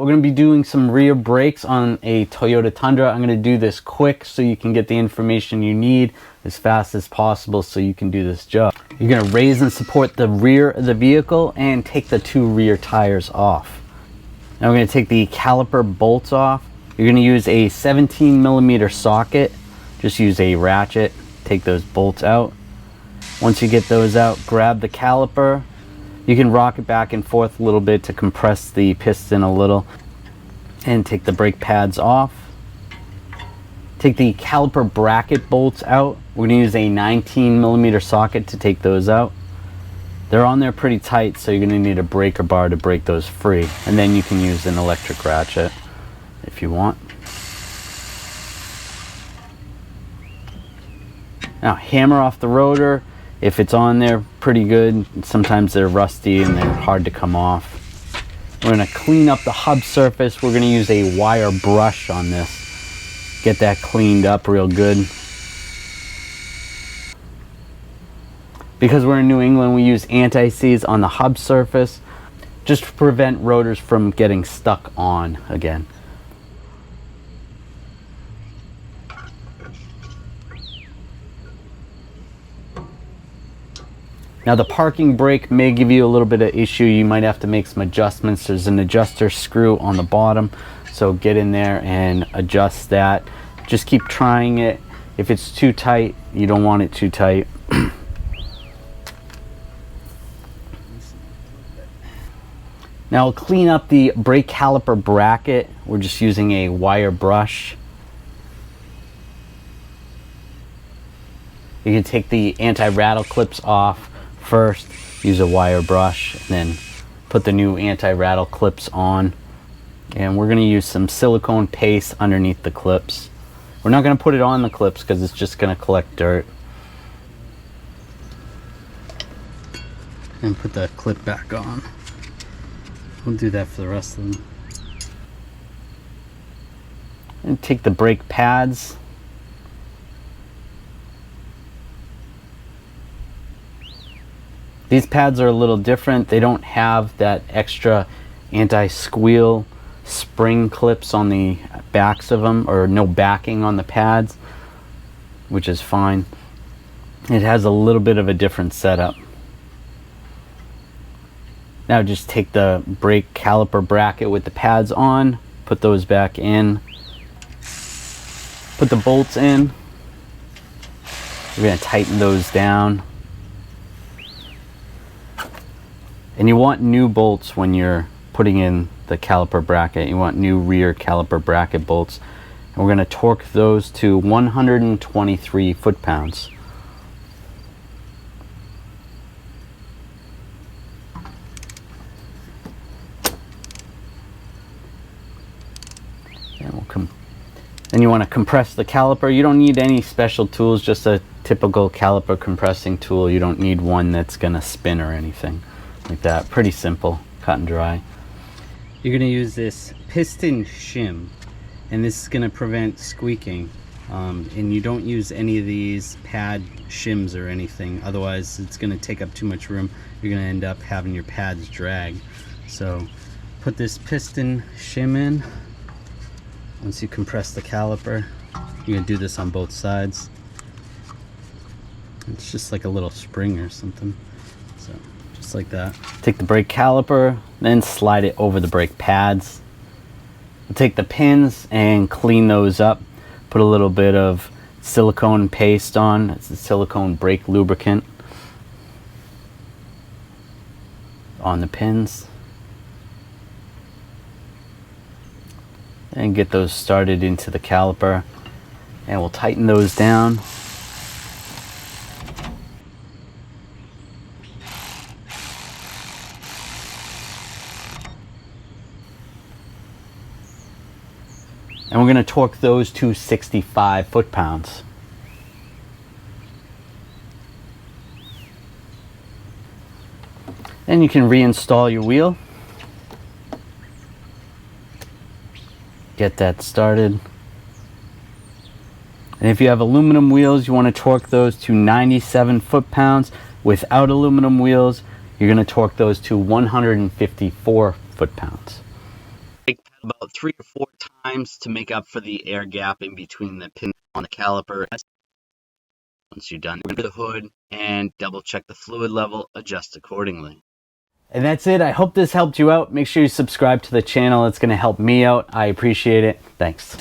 we're going to be doing some rear brakes on a Toyota Tundra. I'm going to do this quick so you can get the information you need as fast as possible so you can do this job. You're going to raise and support the rear of the vehicle and take the two rear tires off. Now we're going to take the caliper bolts off. You're going to use a 17mm socket. Just use a ratchet, take those bolts out. Once you get those out, grab the caliper. You can rock it back and forth a little bit to compress the piston a little, and take the brake pads off. Take the caliper bracket bolts out. We're going to use a 19mm socket to take those out. They're on there pretty tight, so you're going to need a breaker bar to break those free, and then you can use an electric ratchet if you want. Now hammer off the rotor. If it's on there pretty good, sometimes they're rusty and they're hard to come off. We're going to clean up the hub surface. We're going to use a wire brush on this. Get that cleaned up real good. Because we're in New England, we use anti-seize on the hub surface just to prevent rotors from getting stuck on again. Now the parking brake may give you a little bit of issue. You might have to make some adjustments. There's an adjuster screw on the bottom, so get in there and adjust that. Just keep trying it. If it's too tight, you don't want it too tight. Now I'll clean up the brake caliper bracket. We're just using a wire brush. You can take the anti-rattle clips off first, use a wire brush, and then put the new anti-rattle clips on. And we're going to use some silicone paste underneath the clips. We're not going to put it on the clips because it's just going to collect dirt. And put the clip back on. We'll do that for the rest of them. And take the brake pads. These pads are a little different. They don't have that extra anti-squeal spring clips on the backs of them, or no backing on the pads, which is fine. It has a little bit of a different setup. Now just take the brake caliper bracket with the pads on, put those back in, put the bolts in. We're going to tighten those down. And you want new bolts when you're putting in the caliper bracket. You want new rear caliper bracket bolts. And we're going to torque those to 123 foot-pounds. And then you want to compress the caliper. You don't need any special tools, just a typical caliper compressing tool. You don't need one that's going to spin or anything like that. Pretty simple, cut and dry. You're going to use this piston shim, and this is going to prevent squeaking. And you don't use any of these pad shims or anything, otherwise it's going to take up too much room. You're going to end up having your pads drag. So put this piston shim in. Once you compress the caliper, you're going to do this on both sides. It's just like a little spring or something. So just like that. Take the brake caliper, then slide it over the brake pads. We'll take the pins and clean those up. Put a little bit of silicone paste on. It's a silicone brake lubricant on the pins. And get those started into the caliper. And we'll tighten those down. And we're going to torque those to 65 foot-pounds. Then you can reinstall your wheel. Get that started. And if you have aluminum wheels, you want to torque those to 97 foot-pounds. Without aluminum wheels, you're going to torque those to 154 foot-pounds. Brake pad about 3 or 4 times to make up for the air gap in between the pin on the caliper. Once you're done, under the hood and double check the fluid level, adjust accordingly. And that's it. I hope this helped you out. Make sure you subscribe to the channel. It's going to help me out. I appreciate it. Thanks.